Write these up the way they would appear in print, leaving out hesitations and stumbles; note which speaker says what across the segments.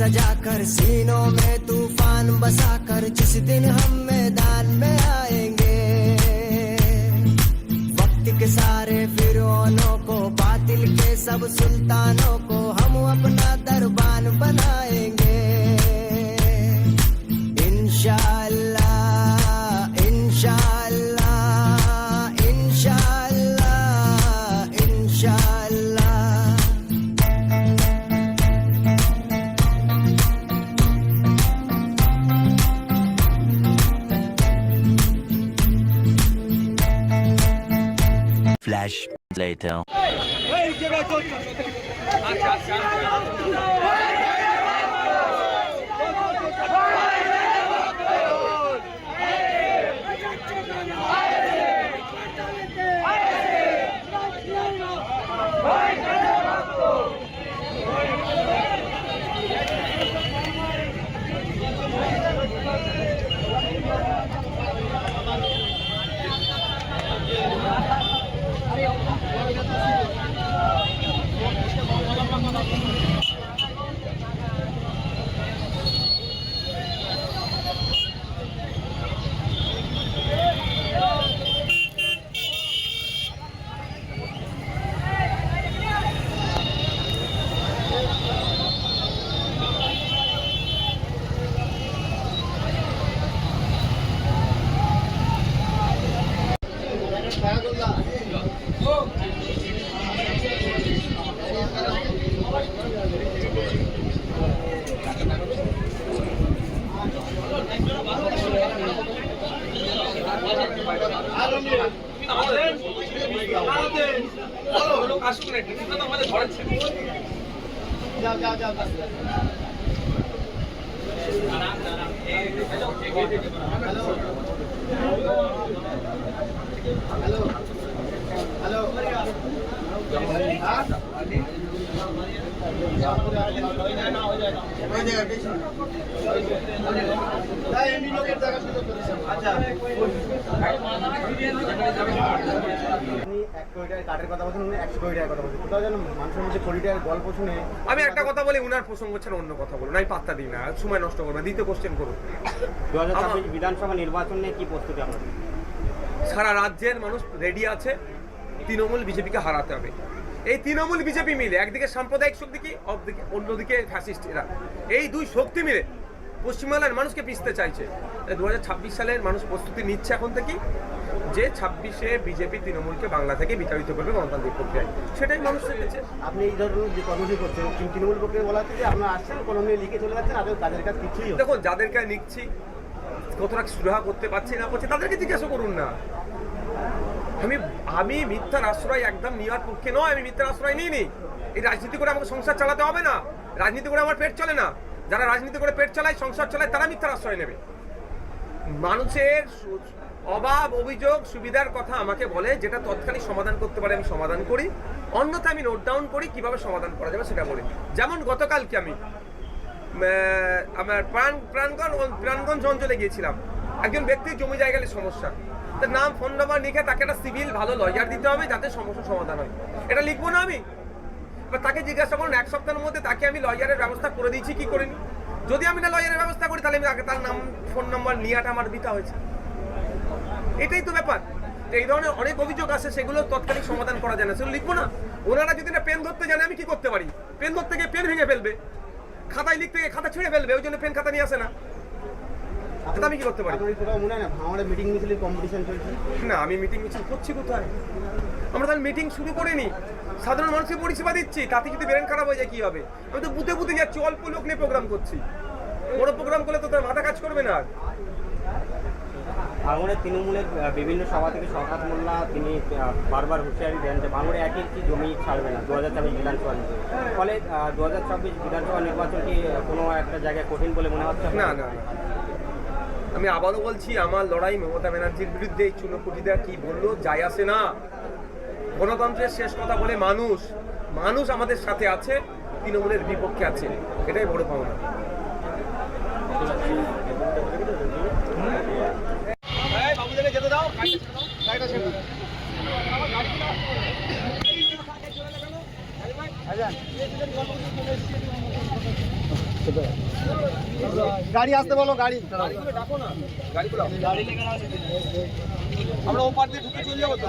Speaker 1: सजाकर सीनों में तूफान बसाकर जिस दिन हम मैदान में आएंगे, वक्त के सारे फिरौनों को, बातिल के सब सुल्तानों को हम अपना दरबान बनाएंगे। इंशाअल्लाह इंशाअल्लाह इंशाअल्लाह इंशाअल्लाह।
Speaker 2: Flash later.
Speaker 3: আমি একটা কথা বলি, উনার প্রসঙ্গ ছাড়া অন্য কথা বলুন, আমি পাত্তা দিই না, সময় নষ্ট করবো না, দ্বিতীয় কোশ্চেন করুন।
Speaker 4: 2024 বিধানসভা নির্বাচন নিয়ে কি প্রস্তুতি আপনার?
Speaker 3: সারা রাজ্যের মানুষ রেডি আছে, তৃণমূল বিজেপিকে হারাতে হবে। এই তৃণমূল বিজেপি মিলে একদিকে সাম্প্রদায়িক শক্তি কি, অন্যদিকে ফ্যাসিস্ট, এরা এই দুই শক্তি মিলে পশ্চিমবাংলার মানুষকে পিছতে চাইছে। 2026 সালের মানুষ প্রস্তুতি নিচ্ছে এখন থেকে যে 26-এ বিজেপি তৃণমূলকে বাংলা থেকে বিতাড়িত করবে গণতান্ত্রিক প্রক্রিয়ায়, সেটাই মানুষ শিখেছে।
Speaker 4: আপনি এই ধরনের যে কর্মসূচি করছেন তৃণমূল পক্ষে বলা হচ্ছে যে আপনারা আসছেন কোনো নিয়ে লিখে চলে যাচ্ছেন, আর তাদের কাছে কিছুই
Speaker 3: দেখুন, যাদেরকে নিচ্ছি কতটা সুরাহা করতে পারছি না পারছি তাদেরকে জিজ্ঞাসা করুন না। আমি মিথ্যার আশ্রয় একদম নেওয়ার পক্ষে নয়, আমি মিথ্যার আশ্রয় নিইনি। এই রাজনীতি করে আমাকে সংসার চালাতে হবে না, রাজনীতি করে আমার পেট চলে না। যারা রাজনীতি করে পেট চালায়, সংসার চালায়, তারা মিথ্যার আশ্রয় নেবে। মানুষের অভাব, অভিযোগ, সুবিধার কথা আমাকে বলে, যেটা তৎক্ষণিক সমাধান করতে পারে আমি সমাধান করি, অন্যথা আমি নোট ডাউন করি কিভাবে সমাধান করা যাবে সেটা বলি। যেমন গতকালকে আমি আমার প্রাণগঞ্জ অঞ্চলে গিয়েছিলাম, একজন ব্যক্তির জমি জায়গার সমস্যা, তার নাম, ফোন নাম্বার লিখে তাকে একটা সিভিল ভালো লয়ার দিতে হবে যাতে সমস্যার সমাধান হয়। এটা লিখবো না আমি? এবার তাকে জিজ্ঞাসা করুন, এক সপ্তাহের মধ্যে তাকে আমি লয়ারের ব্যবস্থা করে দিয়েছি কি করিনি। যদি আমি না লয়ারের ব্যবস্থা করি তাহলে আমি তার নাম, ফোন নাম্বার নেওয়াটা আমার বৃথা হয়েছে। এটাই তো ব্যাপার। এই ধরনের অনেক অভিযোগ আছে, সেগুলো তৎক্ষণিক সমাধান করা যায় না, সেগুলো লিখবো না। ওনারা যদি না পেন ধরতে জানে, আমি কি করতে পারি? পেন ধরতে গিয়ে পেন ভেঙে ফেলবে, খাতায় লিখতে গিয়ে খাতা ছিঁড়ে ফেলবে, ওই জন্য পেন খাতা নিয়ে আসে না। আমি কি করতে পারি? না, আমি মিটিং মিছিল করছি কোথায়? আমরা তাহলে মিটিং শুরু করিনি, সাধারণ মানুষকে পরিষেবা দিচ্ছি। তাতে যদি ব্রেন খারাপ হয়ে যায় কি হবে? আমি তো বুথে বুথে যাচ্ছি, অল্প লোক নিয়ে প্রোগ্রাম করছি। বড় প্রোগ্রাম করলে তো তার মাথা কাজ করবে না।
Speaker 4: ভাঙড়ের তৃণমূলের বিভিন্ন সভা থেকে শওকত মোল্লা তিনি বারবার হুঁশিয়ারি দেন যে ভাঙড়ে একই জমি ছাড়বে না 2024 বিধানসভা। ফলে 2024 বিধানসভা নির্বাচনটি কোনো একটা জায়গায় কঠিন বলে মনে হচ্ছে?
Speaker 3: না না, আমি আবারও বলছি, আমার লড়াই মমতা ব্যানার্জির বিরুদ্ধে। এই চুনোপুটিরা কি বললো যায় আসে না। গণতন্ত্রের শেষ কথা বলে মানুষ আমাদের সাথে আছে, তৃণমূলের বিপক্ষে আছে, এটাই বড় পাওনা। বাবুদেরকে যেতে দাও, গাড়িটা ছেড়ে দাও।
Speaker 5: গাড়ি আসতে বলো, গাড়ি
Speaker 3: গাড়িগুলো ডাকো না, গাড়িগুলো আমরা ওপার দিয়ে ঢুকে চলে যাবো তো।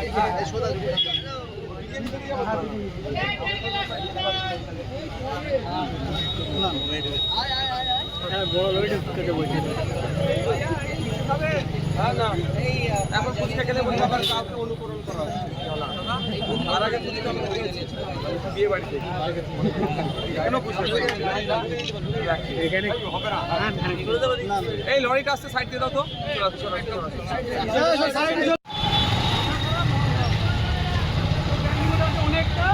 Speaker 3: হ্যাঁ না, এখন ফুচকা খেলে বলতে আবার কাউকে অনুকরণ করা হয়। আর আগে ফুচকা আমরা খেয়েছি বিয়ে বাড়িতে। কেন ফুচকা এই লরিটা আসতে সাইড দিয়ে দাও তো। অনেকটা